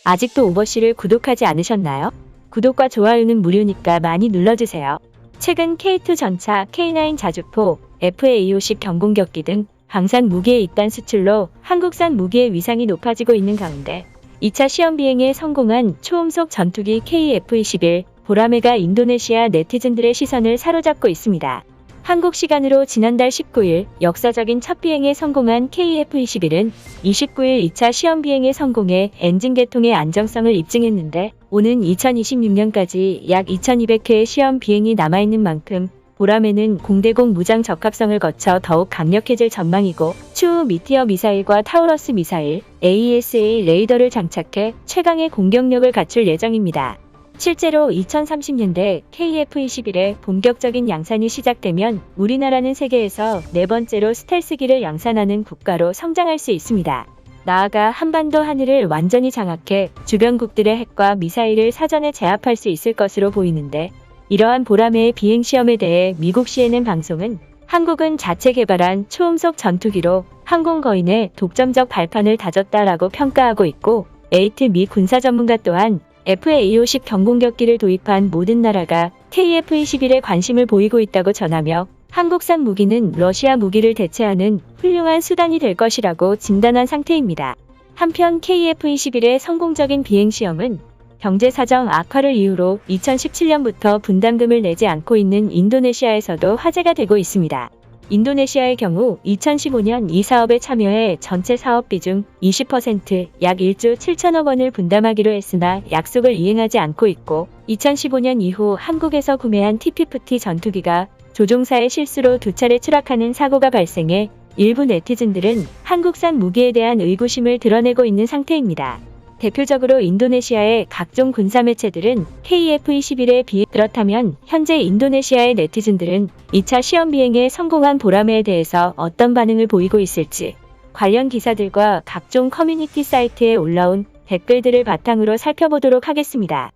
아직도 오버씨를 구독하지 않으셨나요? 구독과 좋아요는 무료니까 많이 눌러주세요. 최근 K2 전차, K9 자주포, FA50 경공격기 등 방산 무기의 입단 수출로 한국산 무기의 위상이 높아지고 있는 가운데 2차 시험 비행에 성공한 초음속 전투기 KF-21 보라매가 인도네시아 네티즌들의 시선을 사로잡고 있습니다. 한국 시간으로 지난달 19일 역사적인 첫 비행에 성공한 KF-21은 29일 2차 시험 비행에 성공해 엔진 개통의 안정성을 입증했는데 오는 2026년까지 약 2200회의 시험 비행이 남아있는 만큼 보라매는 공대공 무장 적합성을 거쳐 더욱 강력해질 전망이고 추후 미티어 미사일과 타우러스 미사일, AESA 레이더를 장착해 최강의 공격력을 갖출 예정입니다. 실제로 2030년대 KF-21의 본격적인 양산이 시작되면 우리나라는 세계에서 네 번째로 스텔스기를 양산하는 국가로 성장할 수 있습니다. 나아가 한반도 하늘을 완전히 장악해 주변국들의 핵과 미사일을 사전에 제압할 수 있을 것으로 보이는데 이러한 보라매의 비행시험에 대해 미국 CNN 방송은 한국은 자체 개발한 초음속 전투기로 항공 거인의 독점적 발판을 다졌다라고 평가하고 있고 에이트 미 군사 전문가 또한 FA50 경공격기를 도입한 모든 나라가 KF-21에 관심을 보이고 있다고 전하며 한국산 무기는 러시아 무기를 대체하는 훌륭한 수단이 될 것이라고 진단한 상태입니다. 한편 KF-21의 성공적인 비행시험은 경제사정 악화를 이유로 2017년부터 분담금을 내지 않고 있는 인도네시아에서도 화제가 되고 있습니다. 인도네시아의 경우 2015년 이 사업에 참여해 전체 사업비 중 20% 약 1조 7천억 원을 분담하기로 했으나 약속을 이행하지 않고 있고 2015년 이후 한국에서 구매한 T-50 전투기가 조종사의 실수로 두 차례 추락하는 사고가 발생해 일부 네티즌들은 한국산 무기에 대한 의구심을 드러내고 있는 상태입니다. 대표적으로 인도네시아의 각종 군사 매체들은 KF-21에 비해 그렇다면 현재 인도네시아의 네티즌들은 2차 시험 비행에 성공한 보라매에 대해서 어떤 반응을 보이고 있을지 관련 기사들과 각종 커뮤니티 사이트에 올라온 댓글들을 바탕으로 살펴보도록 하겠습니다.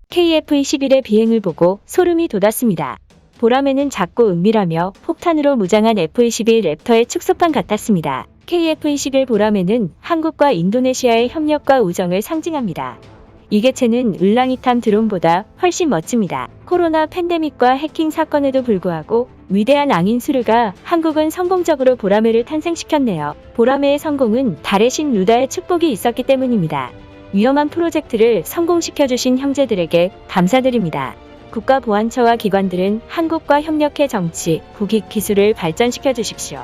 KF-21의 비행을 보고 소름이 돋았습니다. 보라매는 작고 은밀하며 폭탄으로 무장한 F-22 랩터의 축소판 같았습니다. KF-21 보라매는 한국과 인도네시아의 협력과 우정을 상징합니다. 이 개체는 을랑이탐 드론보다 훨씬 멋집니다. 코로나 팬데믹과 해킹 사건에도 불구하고 위대한 앙인수르가 한국은 성공적으로 보라매를 탄생시켰네요. 보라매의 성공은 달의 신 루다의 축복이 있었기 때문입니다. 위험한 프로젝트를 성공시켜주신 형제들에게 감사드립니다. 국가보안처와 기관들은 한국과 협력해 정치, 국익, 기술을 발전시켜 주십시오.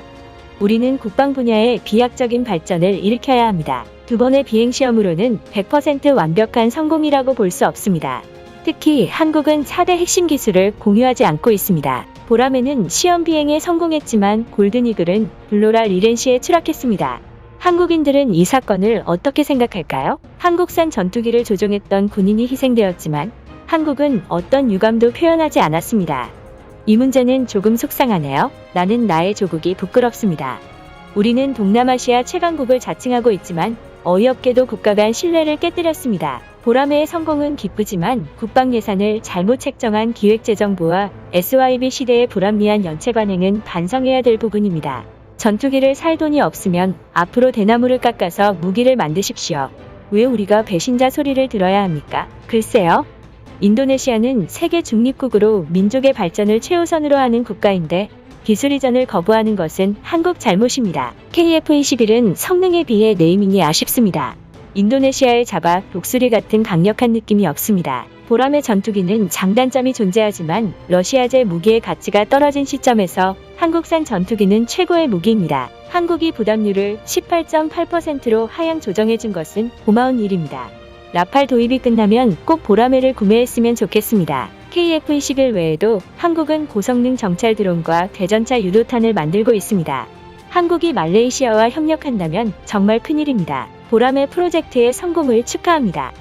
우리는 국방 분야의 비약적인 발전을 일으켜야 합니다. 두 번의 비행시험으로는 100% 완벽한 성공이라고 볼 수 없습니다. 특히 한국은 차대 핵심 기술을 공유하지 않고 있습니다. 보라매는 시험 비행에 성공했지만 골든이글은 블로라 리렌시에 추락했습니다. 한국인들은 이 사건을 어떻게 생각할까요? 한국산 전투기를 조종했던 군인이 희생되었지만 한국은 어떤 유감도 표현하지 않았습니다. 이 문제는 조금 속상하네요. 나는 나의 조국이 부끄럽습니다. 우리는 동남아시아 최강국을 자칭하고 있지만 어이없게도 국가 간 신뢰를 깨뜨렸습니다. 보라매의 성공은 기쁘지만 국방 예산을 잘못 책정한 기획재정부와 SYB 시대의 불합리한 연체 관행은 반성해야 될 부분입니다. 전투기를 살 돈이 없으면 앞으로 대나무를 깎아서 무기를 만드십시오. 왜 우리가 배신자 소리를 들어야 합니까? 글쎄요. 인도네시아는 세계 중립국으로 민족의 발전을 최우선으로 하는 국가인데 기술 이전을 거부하는 것은 한국 잘못입니다. KF-21은 성능에 비해 네이밍이 아쉽습니다. 인도네시아의 자바, 독수리 같은 강력한 느낌이 없습니다. 보라매 전투기는 장단점이 존재하지만 러시아제 무기의 가치가 떨어진 시점에서 한국산 전투기는 최고의 무기입니다. 한국이 부담률을 18.8%로 하향 조정해준 것은 고마운 일입니다. 라팔 도입이 끝나면 꼭 보라매를 구매했으면 좋겠습니다. KF-21 외에도 한국은 고성능 정찰 드론과 대전차 유도탄을 만들고 있습니다. 한국이 말레이시아와 협력한다면 정말 큰일입니다. 보라매 프로젝트의 성공을 축하합니다.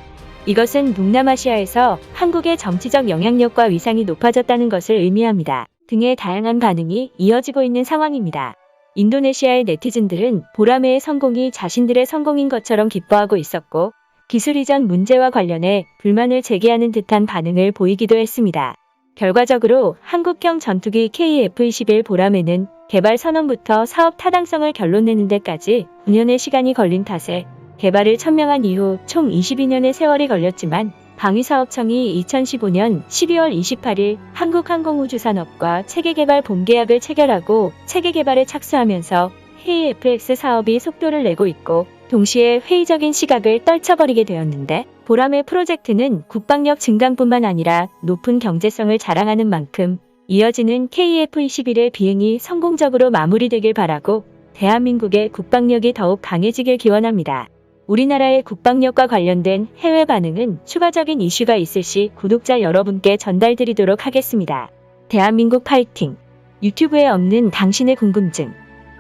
이것은 동남아시아에서 한국의 정치적 영향력과 위상이 높아졌다는 것을 의미합니다. 등의 다양한 반응이 이어지고 있는 상황입니다. 인도네시아의 네티즌들은 보라매의 성공이 자신들의 성공인 것처럼 기뻐하고 있었고 기술 이전 문제와 관련해 불만을 제기하는 듯한 반응을 보이기도 했습니다. 결과적으로 한국형 전투기 KF-21 보라매는 개발 선언부터 사업 타당성을 결론 내는 데까지 9년의 시간이 걸린 탓에 개발을 천명한 이후 총 22년의 세월이 걸렸지만 방위사업청이 2015년 12월 28일 한국항공우주산업과 체계개발 본계약을 체결하고 체계개발에 착수하면서 KFX 사업이 속도를 내고 있고 동시에 회의적인 시각을 떨쳐버리게 되었는데 보람의 프로젝트는 국방력 증강뿐만 아니라 높은 경제성을 자랑하는 만큼 이어지는 KF-21의 비행이 성공적으로 마무리되길 바라고 대한민국의 국방력이 더욱 강해지길 기원합니다. 우리나라의 국방력과 관련된 해외 반응은 추가적인 이슈가 있을 시 구독자 여러분께 전달드리도록 하겠습니다. 대한민국 파이팅! 유튜브에 없는 당신의 궁금증,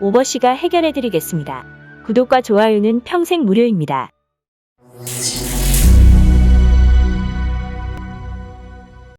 오버씨가 해결해드리겠습니다. 구독과 좋아요는 평생 무료입니다.